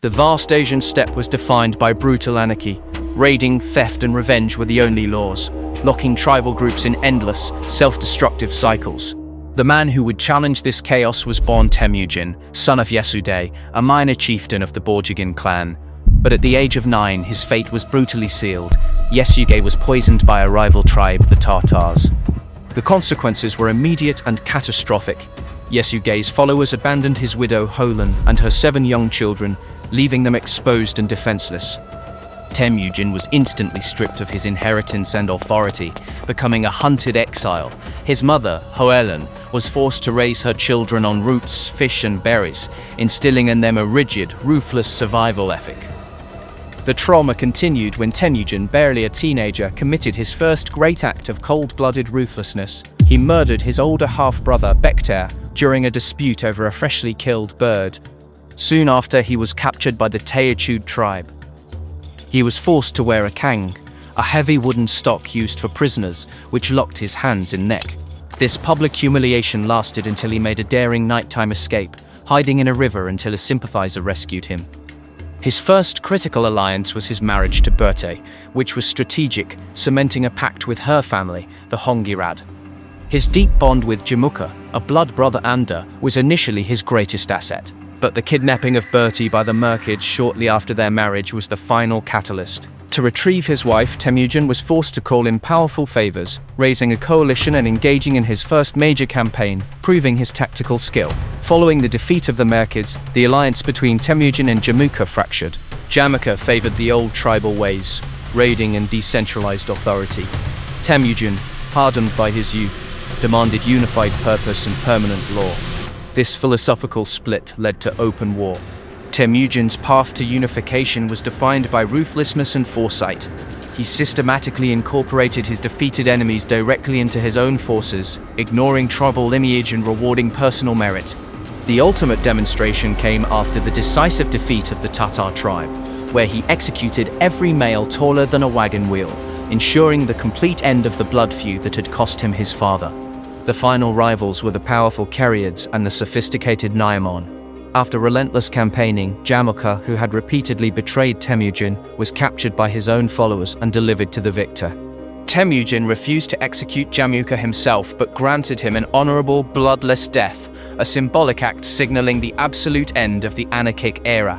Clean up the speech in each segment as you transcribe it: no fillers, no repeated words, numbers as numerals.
The vast Asian steppe was defined by brutal anarchy. Raiding, theft, and revenge were the only laws, locking tribal groups in endless, self-destructive cycles. The man who would challenge this chaos was born Temujin, son of Yesudei, a minor chieftain of the Borjigin clan. But at the age of 9, his fate was brutally sealed. Yesugei was poisoned by a rival tribe, the Tatars. The consequences were immediate and catastrophic. Yesugei's followers abandoned his widow Holan and her 7 young children, leaving them exposed and defenseless. Temujin was instantly stripped of his inheritance and authority, becoming a hunted exile. His mother, Hoelan, was forced to raise her children on roots, fish, and berries, instilling in them a rigid, ruthless survival ethic. The trauma continued when Temujin, barely a teenager, committed his first great act of cold-blooded ruthlessness. He murdered his older half-brother, Bektair, during a dispute over a freshly killed bird. Soon after, he was captured by the Teochew tribe. He was forced to wear a kang, a heavy wooden stock used for prisoners, which locked his hands and neck. This public humiliation lasted until he made a daring nighttime escape, hiding in a river until a sympathizer rescued him. His first critical alliance was his marriage to Berthe, which was strategic, cementing a pact with her family, the Hongirad. His deep bond with Jamukha, a blood brother Anda, was initially his greatest asset. But the kidnapping of Bertie by the Merkids shortly after their marriage was the final catalyst. To retrieve his wife, Temujin was forced to call in powerful favors, raising a coalition and engaging in his first major campaign, proving his tactical skill. Following the defeat of the Merkids, the alliance between Temujin and Jamukha fractured. Jamukha favored the old tribal ways, raiding and decentralized authority. Temujin, hardened by his youth, demanded unified purpose and permanent law. This philosophical split led to open war. Temujin's path to unification was defined by ruthlessness and foresight. He systematically incorporated his defeated enemies directly into his own forces, ignoring tribal lineage and rewarding personal merit. The ultimate demonstration came after the decisive defeat of the Tatar tribe, where he executed every male taller than a wagon wheel, ensuring the complete end of the blood feud that had cost him his father. The final rivals were the powerful Khwarezm and the sophisticated Naimon. After relentless campaigning, Jamukha, who had repeatedly betrayed Temujin, was captured by his own followers and delivered to the victor. Temujin refused to execute Jamukha himself, but granted him an honorable, bloodless death, a symbolic act signaling the absolute end of the anarchic era.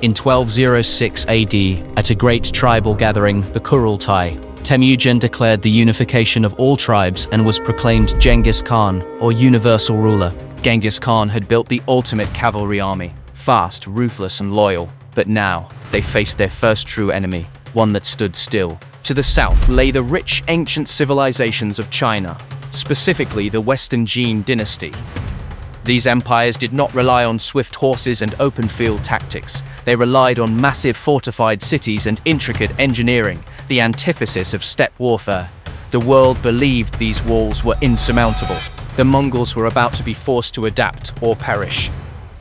In 1206 AD, at a great tribal gathering, the Kurultai, Temujin declared the unification of all tribes and was proclaimed Genghis Khan, or universal ruler. Genghis Khan had built the ultimate cavalry army, fast, ruthless, and loyal. But now, they faced their first true enemy, one that stood still. To the south lay the rich, ancient civilizations of China, specifically the Western Jin dynasty. These empires did not rely on swift horses and open-field tactics. They relied on massive fortified cities and intricate engineering, the antithesis of steppe warfare. The world believed these walls were insurmountable. The Mongols were about to be forced to adapt or perish.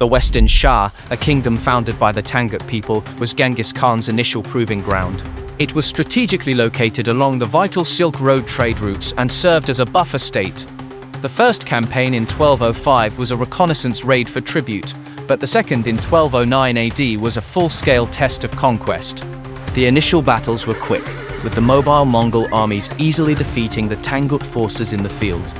The Western Shah, a kingdom founded by the Tangut people, was Genghis Khan's initial proving ground. It was strategically located along the vital Silk Road trade routes and served as a buffer state. The first campaign in 1205 was a reconnaissance raid for tribute, but the second in 1209 AD was a full-scale test of conquest. The initial battles were quick, with the mobile Mongol armies easily defeating the Tangut forces in the field.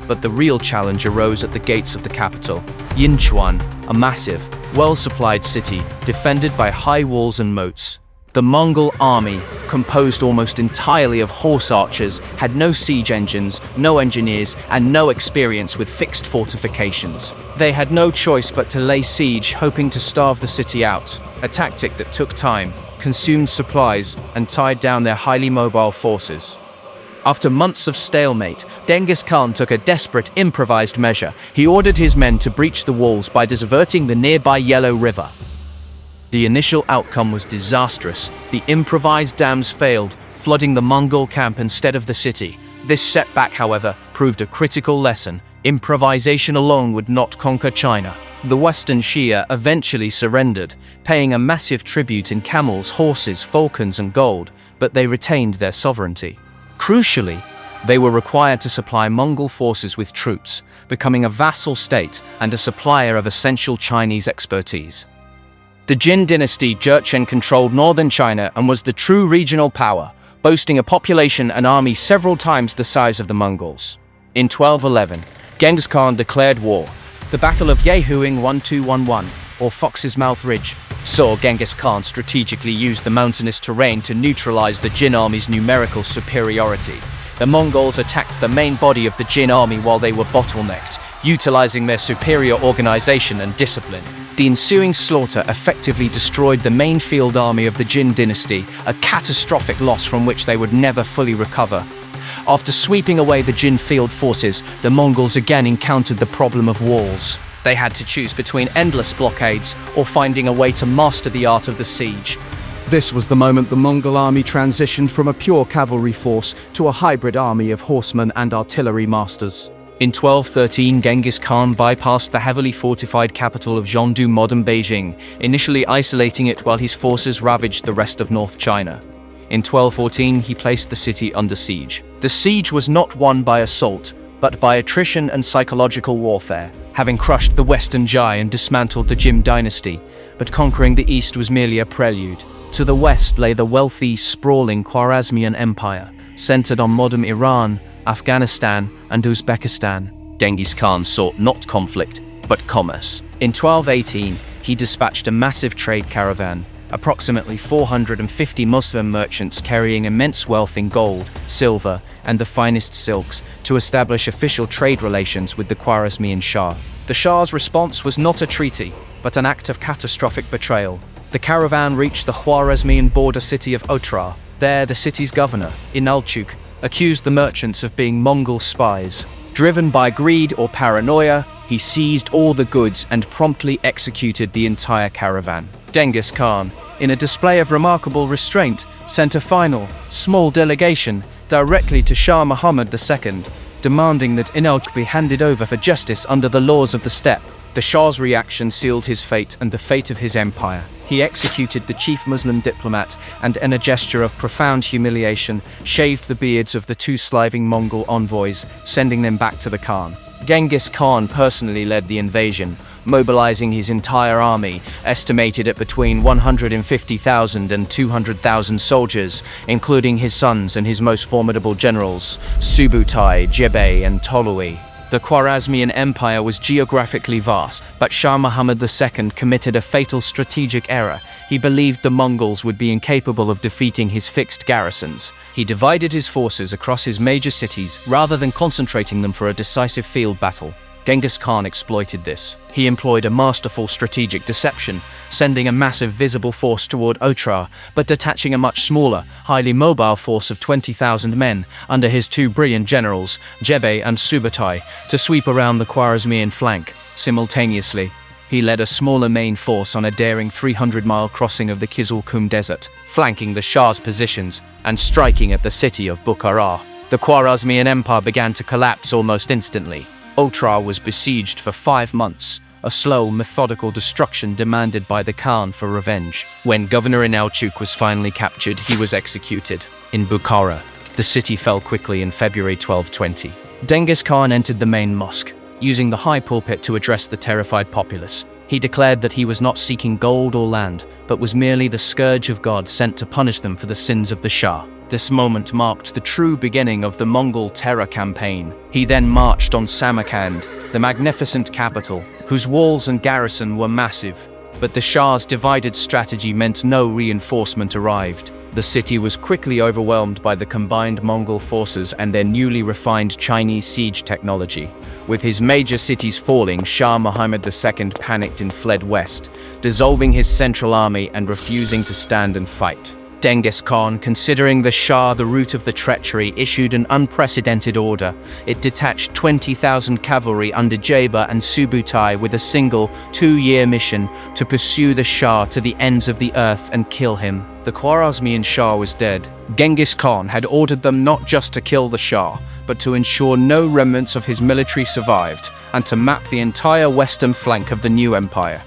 But the real challenge arose at the gates of the capital, Yinchuan, a massive, well-supplied city defended by high walls and moats. The Mongol army, composed almost entirely of horse archers, had no siege engines, no engineers, and no experience with fixed fortifications. They had no choice but to lay siege, hoping to starve the city out, a tactic that took time, consumed supplies, and tied down their highly mobile forces. After months of stalemate, Genghis Khan took a desperate, improvised measure. He ordered his men to breach the walls by diverting the nearby Yellow River. The initial outcome was disastrous. The improvised dams failed, flooding the Mongol camp instead of the city. This setback, however, proved a critical lesson. Improvisation alone would not conquer China. The Western Shia eventually surrendered, paying a massive tribute in camels, horses, falcons, and gold, but they retained their sovereignty. Crucially, they were required to supply Mongol forces with troops, becoming a vassal state and a supplier of essential Chinese expertise. The Jin dynasty Jurchen controlled northern China and was the true regional power, boasting a population and army several times the size of the Mongols. In 1211, Genghis Khan declared war. The Battle of Yehuing 1211, or Fox's Mouth Ridge, saw Genghis Khan strategically use the mountainous terrain to neutralize the Jin army's numerical superiority. The Mongols attacked the main body of the Jin army while they were bottlenecked, utilizing their superior organization and discipline. The ensuing slaughter effectively destroyed the main field army of the Jin dynasty, a catastrophic loss from which they would never fully recover. After sweeping away the Jin field forces, the Mongols again encountered the problem of walls. They had to choose between endless blockades or finding a way to master the art of the siege. This was the moment the Mongol army transitioned from a pure cavalry force to a hybrid army of horsemen and artillery masters. In 1213, Genghis Khan bypassed the heavily fortified capital of Zhongdu, modern Beijing, initially isolating it while his forces ravaged the rest of North China. In 1214, he placed the city under siege. The siege was not won by assault, but by attrition and psychological warfare, having crushed the Western Jai and dismantled the Jin dynasty, but conquering the east was merely a prelude. To the west lay the wealthy, sprawling Khwarezmian Empire, centered on modern Iran, Afghanistan, and Uzbekistan. Genghis Khan sought not conflict, but commerce. In 1218, he dispatched a massive trade caravan, approximately 450 Muslim merchants carrying immense wealth in gold, silver, and the finest silks, to establish official trade relations with the Khwarezmian Shah. The Shah's response was not a treaty, but an act of catastrophic betrayal. The caravan reached the Khwarezmian border city of Otrar. There, the city's governor, Inalchuk, accused the merchants of being Mongol spies. Driven by greed or paranoia, he seized all the goods and promptly executed the entire caravan. Genghis Khan, in a display of remarkable restraint, sent a final, small delegation directly to Shah Muhammad II, demanding that Inalchuk be handed over for justice under the laws of the steppe. The Shah's reaction sealed his fate and the fate of his empire. He executed the chief Muslim diplomat and, in a gesture of profound humiliation, shaved the beards of the two slaving Mongol envoys, sending them back to the Khan. Genghis Khan personally led the invasion, mobilizing his entire army, estimated at between 150,000 and 200,000 soldiers, including his sons and his most formidable generals, Subutai, Jebei, and Tolui. The Khwarezmian Empire was geographically vast, but Shah Muhammad II committed a fatal strategic error. He believed the Mongols would be incapable of defeating his fixed garrisons. He divided his forces across his major cities rather than concentrating them for a decisive field battle. Genghis Khan exploited this. He employed a masterful strategic deception, sending a massive visible force toward Otrar, but detaching a much smaller, highly mobile force of 20,000 men under his two brilliant generals, Jebei and Subutai, to sweep around the Khwarezmian flank. Simultaneously, he led a smaller main force on a daring 300-mile crossing of the Kizilkum Desert, flanking the Shah's positions and striking at the city of Bukhara. The Khwarezmian Empire began to collapse almost instantly. Otrar was besieged for 5 months, a slow, methodical destruction demanded by the Khan for revenge. When Governor Inalchuk was finally captured, he was executed. In Bukhara, the city fell quickly in February 1220. Genghis Khan entered the main mosque, using the high pulpit to address the terrified populace. He declared that he was not seeking gold or land, but was merely the scourge of God sent to punish them for the sins of the Shah. This moment marked the true beginning of the Mongol terror campaign. He then marched on Samarkand, the magnificent capital, whose walls and garrison were massive. But the Shah's divided strategy meant no reinforcement arrived. The city was quickly overwhelmed by the combined Mongol forces and their newly refined Chinese siege technology. With his major cities falling, Shah Muhammad II panicked and fled west, dissolving his central army and refusing to stand and fight. Genghis Khan, considering the Shah the root of the treachery, issued an unprecedented order. It detached 20,000 cavalry under Jebei and Subutai with a single 2-year mission to pursue the Shah to the ends of the earth and kill him. The Khwarezmian Shah was dead. Genghis Khan had ordered them not just to kill the Shah, but to ensure no remnants of his military survived, and to map the entire western flank of the new empire.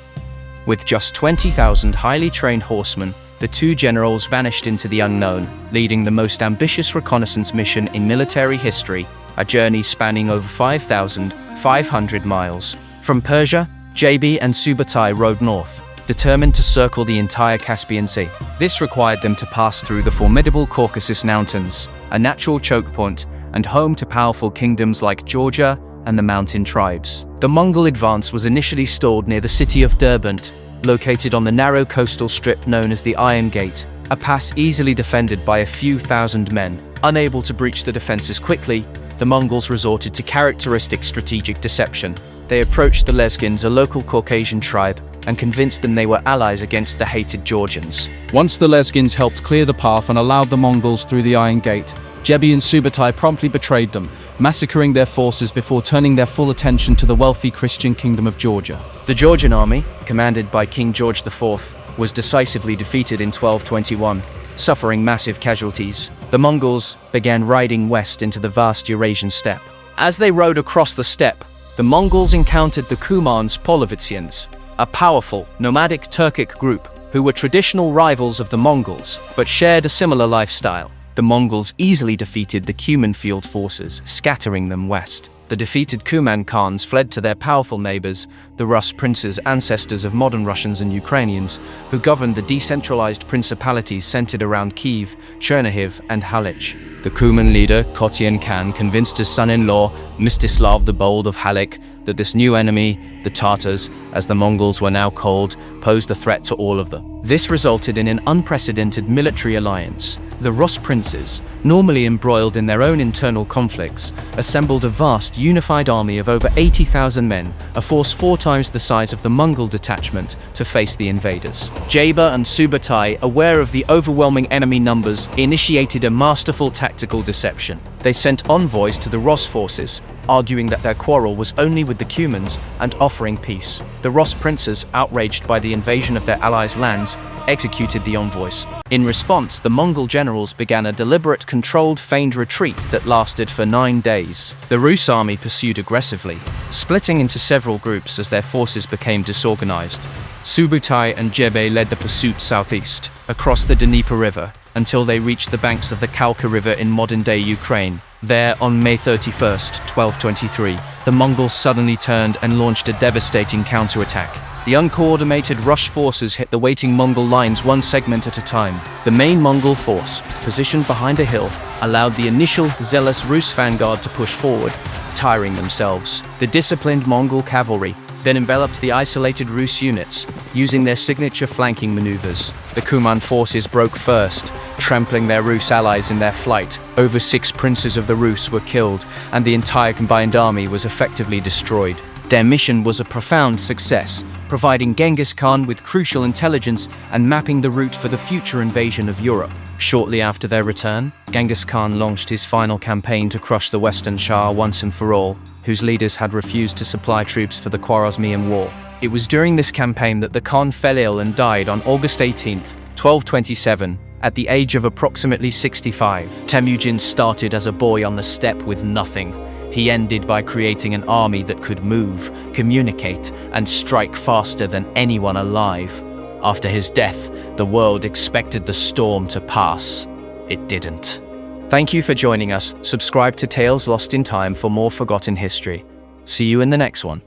With just 20,000 highly trained horsemen, the two generals vanished into the unknown, leading the most ambitious reconnaissance mission in military history, a journey spanning over 5,500 miles. From Persia, Jebei and Subutai rode north, determined to circle the entire Caspian Sea. This required them to pass through the formidable Caucasus Mountains, a natural choke point and home to powerful kingdoms like Georgia and the mountain tribes. The Mongol advance was initially stalled near the city of Derbent, located on the narrow coastal strip known as the Iron Gate, a pass easily defended by a few thousand men. Unable to breach the defenses quickly, the Mongols resorted to characteristic strategic deception. They approached the Lezgins, a local Caucasian tribe, and convinced them they were allies against the hated Georgians. Once the Lezgins helped clear the path and allowed the Mongols through the Iron Gate, Jebi and Subutai promptly betrayed them, massacring their forces before turning their full attention to the wealthy Christian kingdom of Georgia. The Georgian army, commanded by King George IV, was decisively defeated in 1221, suffering massive casualties. The Mongols began riding west into the vast Eurasian steppe. As they rode across the steppe, the Mongols encountered the Kumans Polovitsians, a powerful, nomadic Turkic group who were traditional rivals of the Mongols, but shared a similar lifestyle. The Mongols easily defeated the Cuman field forces, scattering them west. The defeated Kuman Khans fled to their powerful neighbors, the Rus princes, ancestors of modern Russians and Ukrainians, who governed the decentralized principalities centered around Kiev, Chernihiv, and Halych. The Kuman leader, Kotian Khan, convinced his son-in-law, Mstislav the Bold of Halych, that this new enemy, the Tatars, as the Mongols were now called, posed a threat to all of them. This resulted in an unprecedented military alliance. The Rus princes, normally embroiled in their own internal conflicts, assembled a vast, unified army of over 80,000 men, a force 4 times the size of the Mongol detachment, to face the invaders. Jeba and Subutai, aware of the overwhelming enemy numbers, initiated a masterful tactical deception. They sent envoys to the Rus forces, arguing that their quarrel was only with the Cumans and offering peace. The Rus princes, outraged by the invasion of their allies' lands, executed the envoys. In response, the Mongol generals began a deliberate, controlled, feigned retreat that lasted for 9 days. The Rus army pursued aggressively, splitting into several groups as their forces became disorganized. Subutai and Jebe led the pursuit southeast, across the Dnieper River, until they reached the banks of the Kalka River in modern-day Ukraine. There, on May 31st, 1223, the Mongols suddenly turned and launched a devastating counterattack. The uncoordinated Rus forces hit the waiting Mongol lines one segment at a time. The main Mongol force, positioned behind a hill, allowed the initial zealous Rus vanguard to push forward, tiring themselves. The disciplined Mongol cavalry then enveloped the isolated Rus units, using their signature flanking maneuvers. The Kuman forces broke first, trampling their Rus allies in their flight. Over 6 princes of the Rus were killed, and the entire combined army was effectively destroyed. Their mission was a profound success, providing Genghis Khan with crucial intelligence and mapping the route for the future invasion of Europe. Shortly after their return, Genghis Khan launched his final campaign to crush the Western Shah once and for all, whose leaders had refused to supply troops for the Khwarezmian War. It was during this campaign that the Khan fell ill and died on August 18, 1227, at the age of approximately 65. Temujin started as a boy on the steppe with nothing. He ended by creating an army that could move, communicate, and strike faster than anyone alive. After his death, the world expected the storm to pass. It didn't. Thank you for joining us. Subscribe to Tales Lost in Time for more forgotten history. See you in the next one.